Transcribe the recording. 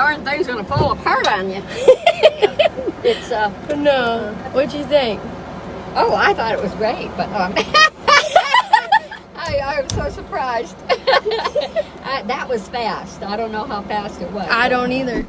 darn thing's gonna fall apart on you. It's No. What'd you think? oh, I thought it was great, but I was so surprised. That was fast. I don't know how fast it was. I don't either.